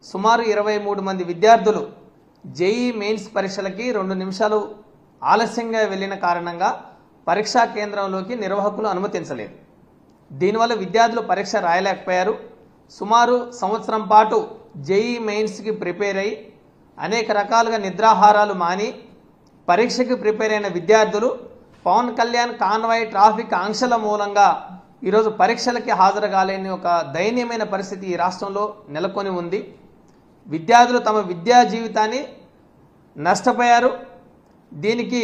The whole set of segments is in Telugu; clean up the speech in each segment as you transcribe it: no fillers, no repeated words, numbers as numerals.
సుమారు 23 మంది విద్యార్థులు జేఈ మెయిన్స్ పరీక్షలకి 2 నిమిషాలు ఆలస్యంగా వెళ్లిన కారణంగా పరీక్షా కేంద్రంలోకి నిర్వాహకులు అనుమతించలేదు. దీనివల్ల విద్యార్థులు పరీక్ష రాయలేకపోయారు. సుమారు సంవత్సరం పాటు జేఈ మెయిన్స్కి ప్రిపేర్ అయ్యి అనేక రకాలుగా నిద్రాహారాలు మాని పరీక్షకి ప్రిపేర్ అయిన విద్యార్థులు పవన్ కళ్యాణ్ కాన్వాయ్ ట్రాఫిక్ ఆంక్షల మూలంగా ఈరోజు పరీక్షలకి హాజరు కాలేని ఒక దయనీయమైన పరిస్థితి ఈ రాష్ట్రంలో నెలకొని ఉంది. విద్యార్థులు తమ విద్యా జీవితాన్ని నష్టపోయారు. దీనికి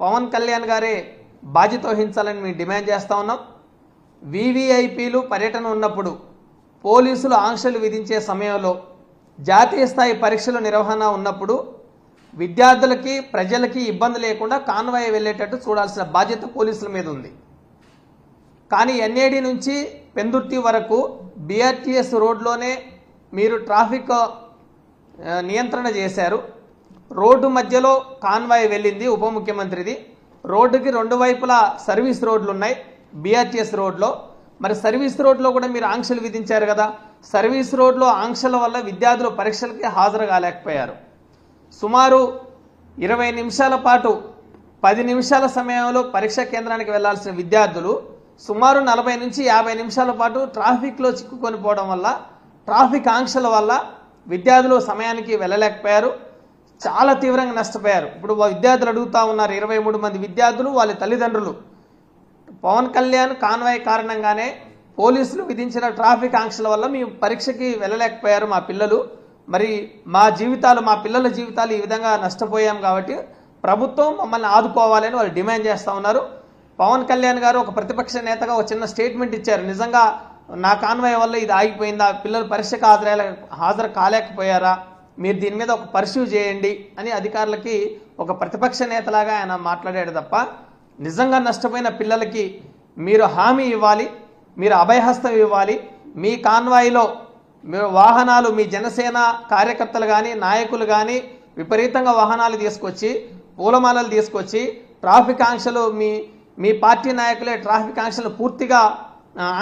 పవన్ కళ్యాణ్ గారే బాధ్యత వహించాలని మేము డిమాండ్ చేస్తూ ఉన్నాం. వీవీఐపీలు పర్యటన ఉన్నప్పుడు పోలీసులు ఆంక్షలు విధించే సమయంలో జాతీయ స్థాయి పరీక్షల నిర్వహణ ఉన్నప్పుడు విద్యార్థులకి ప్రజలకి ఇబ్బంది లేకుండా కాన్వాయ్ వెళ్ళేటట్టు చూడాల్సిన బాధ్యత పోలీసుల మీద ఉంది. కానీ ఎన్ఏడి నుంచి పెందుర్తి వరకు బీఆర్టీఎస్ రోడ్లోనే మీరు ట్రాఫిక్ నియంత్రణ చేశారు. రోడ్డు మధ్యలో కాన్వాయ్ వెళ్ళింది ఉప ముఖ్యమంత్రిది. రోడ్డుకి 2 వైపులా సర్వీస్ రోడ్లు ఉన్నాయి బీఆర్టీఎస్ రోడ్లో. మరి సర్వీస్ రోడ్లో కూడా మీరు ఆంక్షలు విధించారు కదా. సర్వీస్ రోడ్లో ఆంక్షల వల్ల విద్యార్థులు పరీక్షలకి హాజరు కాలేకపోయారు. సుమారు 20 నిమిషాల పాటు 10 నిమిషాల సమయంలో పరీక్షా కేంద్రానికి వెళ్లాల్సిన విద్యార్థులు సుమారు 40 నుంచి 50 నిమిషాల పాటు ట్రాఫిక్లో చిక్కుకొని పోవడం వల్ల, ట్రాఫిక్ ఆంక్షల వల్ల విద్యార్థులు సమయానికి వెళ్ళలేకపోయారు. చాలా తీవ్రంగా నష్టపోయారు. ఇప్పుడు విద్యార్థులు అడుగుతూ ఉన్నారు, 23 మంది విద్యార్థులు వాళ్ళ తల్లిదండ్రులు పవన్ కళ్యాణ్ కాన్వాయ్ కారణంగానే పోలీసులు విధించిన ట్రాఫిక్ ఆంక్షల వల్ల మేము పరీక్షకి వెళ్ళలేకపోయారు మా పిల్లలు. మరి మా పిల్లల జీవితాలు ఈ విధంగా నష్టపోయాం కాబట్టి ప్రభుత్వం మమ్మల్ని ఆదుకోవాలని వాళ్ళు డిమాండ్ చేస్తూ ఉన్నారు. పవన్ కళ్యాణ్ గారు ఒక ప్రతిపక్ష నేతగా ఒక చిన్న స్టేట్మెంట్ ఇచ్చారు. నిజంగా నా కాన్వాయ్ వల్ల ఇది ఆగిపోయిందా, పిల్లలు పరీక్షకు హాజరు కాలేకపోయారా, మీరు దీని మీద ఒక పర్స్యూ చేయండి అని అధికారులకి ఒక ప్రతిపక్ష నేతలాగా ఆయన మాట్లాడాడు తప్ప నిజంగా నష్టపోయిన పిల్లలకి మీరు హామీ ఇవ్వాలి, మీరు అభయహస్తం ఇవ్వాలి. మీ కాన్వాయ్లో మీరు వాహనాలు, మీ జనసేన కార్యకర్తలు కానీ నాయకులు కానీ విపరీతంగా వాహనాలు తీసుకొచ్చి పూలమాలలు తీసుకొచ్చి ట్రాఫిక్ ఆంక్షలు మీ పార్టీ నాయకులే ట్రాఫిక్ ఆంక్షలు పూర్తిగా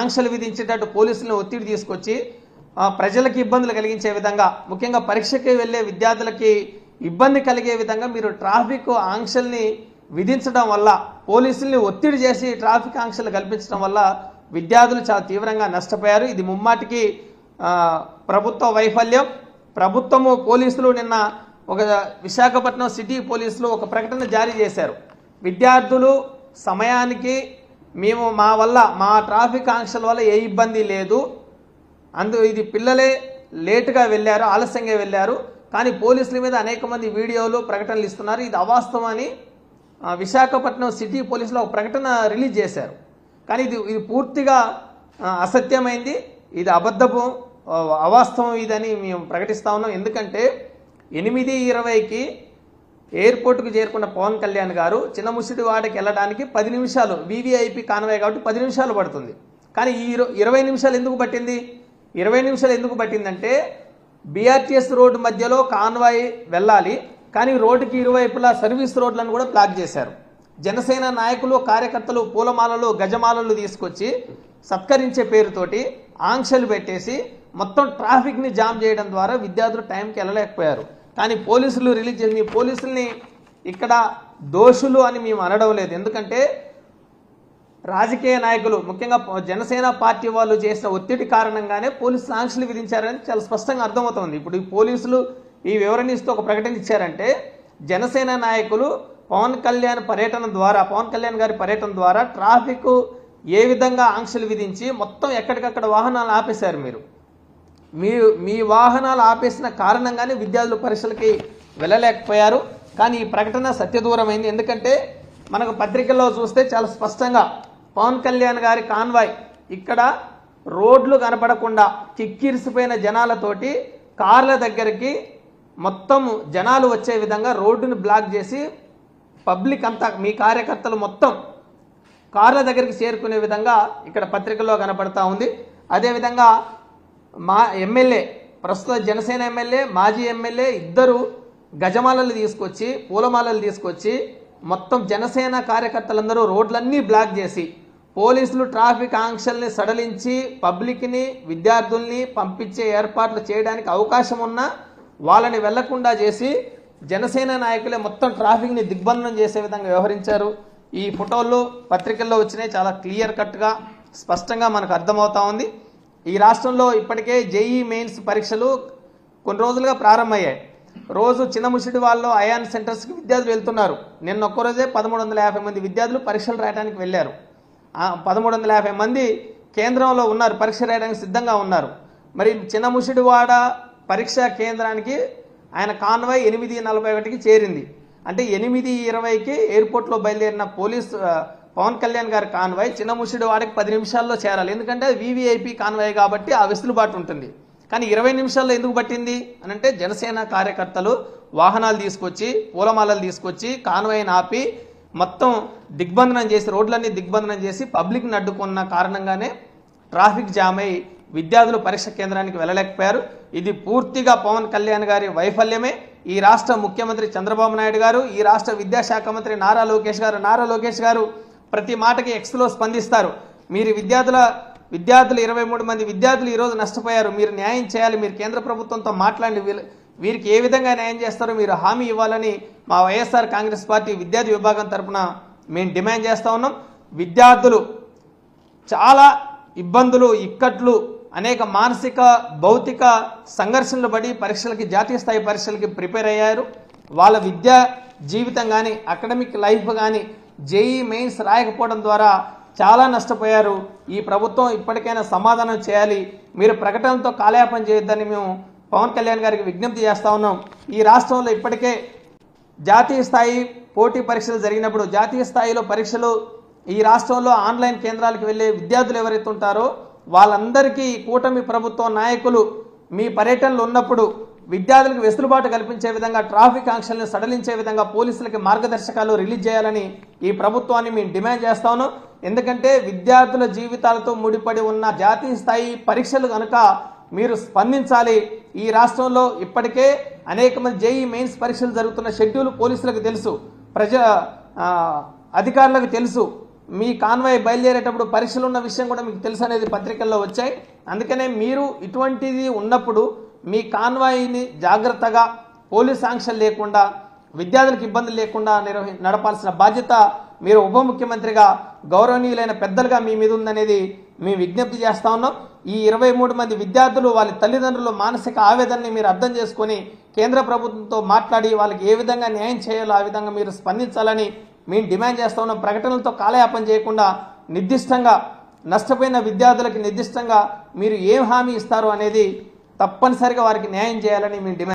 ఆంక్షలు విధించేటట్టు పోలీసులను ఒత్తిడి తీసుకొచ్చి ప్రజలకు ఇబ్బందులు కలిగించే విధంగా, ముఖ్యంగా పరీక్షకి వెళ్ళే విద్యార్థులకి ఇబ్బంది కలిగే విధంగా మీరు ట్రాఫిక్ ఆంక్షల్ని విధించడం వల్ల, పోలీసుల్ని ఒత్తిడి చేసి ట్రాఫిక్ ఆంక్షలు కల్పించడం వల్ల విద్యార్థులు చాలా తీవ్రంగా నష్టపోయారు. ఇది ముమ్మాటికి ప్రభుత్వ వైఫల్యం. ప్రభుత్వము పోలీసులు నిన్న ఒక విశాఖపట్నం సిటీ పోలీసులు ఒక ప్రకటన జారీ చేశారు. విద్యార్థులు సమయానికి మేము మా ట్రాఫిక్ ఆంక్షల వల్ల ఏ ఇబ్బంది లేదు, ఇది పిల్లలే లేటుగా వెళ్ళారు, ఆలస్యంగా వెళ్ళారు, కానీ పోలీసుల మీద అనేక మంది వీడియోలు ప్రకటనలు ఇస్తున్నారు, ఇది అవాస్తవం అని విశాఖపట్నం సిటీ పోలీసులు ఒక ప్రకటన రిలీజ్ చేశారు. కానీ ఇది పూర్తిగా అసత్యమైంది, ఇది అబద్ధపు అవాస్తవం ఇదని మేము ప్రకటిస్తా ఉన్నాం. ఎందుకంటే 8:20కి ఎయిర్పోర్ట్కు చేరుకున్న పవన్ కళ్యాణ్ గారు చిన్నముసిడివాడకి వెళ్ళడానికి 10 నిమిషాలు, వీవీఐపీ కాన్వాయ్ కాబట్టి 10 నిమిషాలు పడుతుంది. కానీ ఈ 20 నిమిషాలు ఎందుకు పట్టింది? 20 నిమిషాలు ఎందుకు పట్టిందంటే బీఆర్టీఎస్ రోడ్డు మధ్యలో కాన్వాయ్ వెళ్ళాలి, కానీ రోడ్డుకి ఇరువైపులా సర్వీస్ రోడ్లను కూడా బ్లాక్ చేశారు. జనసేన నాయకులు కార్యకర్తలు పూలమాలలు గజమాలలు తీసుకొచ్చి సత్కరించే పేరుతోటి ఆంక్షలు పెట్టేసి మొత్తం ట్రాఫిక్ని జామ్ చేయడం ద్వారా విద్యార్థులు టైంకి వెళ్ళలేకపోయారు. కానీ పోలీసులు రిలీజ్ చేసి, మీ పోలీసుల్ని ఇక్కడ దోషులు అని మేము అనడం లేదు. ఎందుకంటే రాజకీయ నాయకులు, ముఖ్యంగా జనసేన పార్టీ వాళ్ళు చేసిన ఒత్తిడి కారణంగానే పోలీసులు ఆంక్షలు విధించారని చాలా స్పష్టంగా అర్థమవుతుంది. ఇప్పుడు ఈ పోలీసులు ఈ వివరణ ఇస్తూ ఒక ప్రకటన ఇచ్చారంటే జనసేన నాయకులు పవన్ కళ్యాణ్ గారి పర్యటన ద్వారా ట్రాఫిక్ ఏ విధంగా ఆంక్షలు విధించి మొత్తం ఎక్కడికక్కడ వాహనాలు ఆపేశారు. మీ వాహనాలు ఆపేసిన కారణంగానే విద్యార్థులు పరీక్షలకి వెళ్ళలేకపోయారు. కానీ ఈ ప్రకటన సత్యదూరమైంది. ఎందుకంటే మనకు పత్రికల్లో చూస్తే చాలా స్పష్టంగా పవన్ కళ్యాణ్ గారి కాన్వాయ్ ఇక్కడ రోడ్లు కనపడకుండా కిక్కిరిసిపోయిన జనాలతోటి కార్ల దగ్గరికి మొత్తం జనాలు వచ్చే విధంగా రోడ్డును బ్లాక్ చేసి పబ్లిక్ అంతా, మీ కార్యకర్తలు మొత్తం కార్ల దగ్గరికి చేరుకునే విధంగా ఇక్కడ పత్రికల్లో కనపడతా ఉంది. అదేవిధంగా మా ఎమ్మెల్యే, ప్రస్తుత జనసేన ఎమ్మెల్యే, మాజీ ఎమ్మెల్యే ఇద్దరు గజమాలలు తీసుకొచ్చి పూలమాలలు తీసుకొచ్చి మొత్తం జనసేన కార్యకర్తలందరూ రోడ్లన్నీ బ్లాక్ చేసి పోలీసులు ట్రాఫిక్ ఆంక్షల్ని సడలించి పబ్లిక్ని విద్యార్థుల్ని పంపించే ఏర్పాట్లు చేయడానికి అవకాశం ఉన్నా వాళ్ళని వెళ్లకుండా చేసి జనసేన నాయకులే మొత్తం ట్రాఫిక్ని దిగ్బంధనం చేసే విధంగా వ్యవహరించారు. ఈ ఫోటోలు పత్రికల్లో వచ్చినాయి, చాలా క్లియర్ కట్గా స్పష్టంగా మనకు అర్థమవుతా ఉంది. ఈ రాష్ట్రంలో ఇప్పటికే జేఈ మెయిన్స్ పరీక్షలు కొన్ని రోజులుగా ప్రారంభమయ్యాయి. రోజు చిన్నముషిడి వాళ్ళు అయాన్ సెంటర్స్కి విద్యార్థులు వెళ్తున్నారు. నిన్న ఒక్కరోజే 1350 మంది విద్యార్థులు పరీక్షలు రాయడానికి వెళ్ళారు. 1350 మంది కేంద్రంలో ఉన్నారు, పరీక్ష రాయడానికి సిద్ధంగా ఉన్నారు. మరి చిన్నముషిడివాడ పరీక్షా కేంద్రానికి ఆయన కాన్వాయ్ 8:41కి చేరింది. అంటే 8:20కి ఎయిర్పోర్ట్లో బయలుదేరిన పవన్ కళ్యాణ్ గారి కాన్వాయ్ చిన్నముషిడివాడకి 10 నిమిషాల్లో చేరాలి. ఎందుకంటే అది వీవీఐపీ కాన్వాయ్ కాబట్టి ఆ వెసులుబాటు ఉంటుంది. కానీ 20 నిమిషాల్లో ఎందుకు పట్టింది అని అంటే జనసేన కార్యకర్తలు వాహనాలు తీసుకొచ్చి పూలమాలలు తీసుకొచ్చి కాన్వాయ్ని ఆపి మొత్తం దిగ్బంధనం చేసి రోడ్లన్నీ దిగ్బంధనం చేసి పబ్లిక్ని అడ్డుకున్న కారణంగానే ట్రాఫిక్ జామ్ అయి విద్యార్థులు పరీక్ష కేంద్రానికి వెళ్ళలేకపోయారు. ఇది పూర్తిగా పవన్ కళ్యాణ్ గారి వైఫల్యమే. ఈ రాష్ట్ర ముఖ్యమంత్రి చంద్రబాబు నాయుడు గారు, ఈ రాష్ట్ర విద్యాశాఖ మంత్రి నారా లోకేష్ గారు ప్రతి మాటకి ఎక్స్లో స్పందిస్తారు. మీరు విద్యార్థులు 23 మంది విద్యార్థులు ఈరోజు నష్టపోయారు, మీరు న్యాయం చేయాలి, మీరు కేంద్ర ప్రభుత్వంతో మాట్లాడి వీరికి ఏ విధంగా న్యాయం చేస్తారో మీరు హామీ ఇవ్వాలని మా వైఎస్ఆర్ కాంగ్రెస్ పార్టీ విద్యార్థి విభాగం తరఫున మేము డిమాండ్ చేస్తూ ఉన్నాం. విద్యార్థులు చాలా ఇబ్బందులు, ఇక్కట్లు, అనేక మానసిక భౌతిక సంఘర్షణలు పడి జాతీయ స్థాయి పరీక్షలకి ప్రిపేర్ అయ్యారు. వాళ్ళ విద్యా జీవితం కానీ అకాడమిక్ లైఫ్ కానీ జేఈ మెయిన్స్ రాయకపోవడం ద్వారా చాలా నష్టపోయారు. ఈ ప్రభుత్వం ఇప్పటికైనా సమాధానం చేయాలి. మీరు ప్రకటనలతో కాలయాపన చేయొద్దని మేము పవన్ కళ్యాణ్ గారికి విజ్ఞప్తి చేస్తూ ఉన్నాం. ఈ రాష్ట్రంలో ఇప్పటికే జాతీయ స్థాయి పోటీ పరీక్షలు జరిగినప్పుడు జాతీయ స్థాయిలో పరీక్షలు ఈ రాష్ట్రంలో ఆన్లైన్ కేంద్రాలకు వెళ్ళే విద్యార్థులు ఎవరైతే ఉంటారో వాళ్ళందరికీ కూటమి ప్రభుత్వం నాయకులు మీ పర్యటనలు ఉన్నప్పుడు విద్యార్థులకు వెసులుబాటు కల్పించే విధంగా ట్రాఫిక్ ఆంక్షల్ని సడలించే విధంగా పోలీసులకి మార్గదర్శకాలు రిలీజ్ చేయాలని ఈ ప్రభుత్వాన్ని మేము డిమాండ్ చేస్తా ఉన్నాం. ఎందుకంటే విద్యార్థుల జీవితాలతో ముడిపడి ఉన్న జాతీయ స్థాయి పరీక్షలు కనుక మీరు స్పందించాలి. ఈ రాష్ట్రంలో ఇప్పటికే అనేక మంది జేఈ మెయిన్స్ పరీక్షలు జరుగుతున్న షెడ్యూల్ పోలీసులకు తెలుసు, అధికారులకు తెలుసు. మీ కాన్వాయ్ బయలుదేరేటప్పుడు పరీక్షలు ఉన్న విషయం కూడా మీకు తెలుసు అనేది పత్రికల్లో వచ్చాయి. అందుకనే మీరు ఇటువంటిది ఉన్నప్పుడు మీ కాన్వాయ్ని జాగ్రత్తగా పోలీస్ ఆంక్షలు లేకుండా విద్యార్థులకు ఇబ్బందులు లేకుండా నడపాల్సిన బాధ్యత మీరు ఉప ముఖ్యమంత్రిగా గౌరవనీయులైన పెద్దలుగా మీ మీద ఉందనేది మేము విజ్ఞప్తి చేస్తా ఉన్నాం. ఈ 23 మంది విద్యార్థులు వాళ్ళ తల్లిదండ్రులు మానసిక ఆవేదనని మీరు అర్థం చేసుకొని కేంద్ర ప్రభుత్వంతో మాట్లాడి వాళ్ళకి ఏ విధంగా న్యాయం చేయాలో ఆ విధంగా మీరు స్పందించాలని మేము డిమాండ్ చేస్తా ఉన్నాం. ప్రకటనలతో కాలయాపన చేయకుండా నిర్దిష్టంగా నష్టపోయిన విద్యార్థులకి నిర్దిష్టంగా మీరు ఏం హామీ ఇస్తారో అనేది తప్పనిసరిగా వారికి న్యాయం చేయాలని మేము డిమాండ్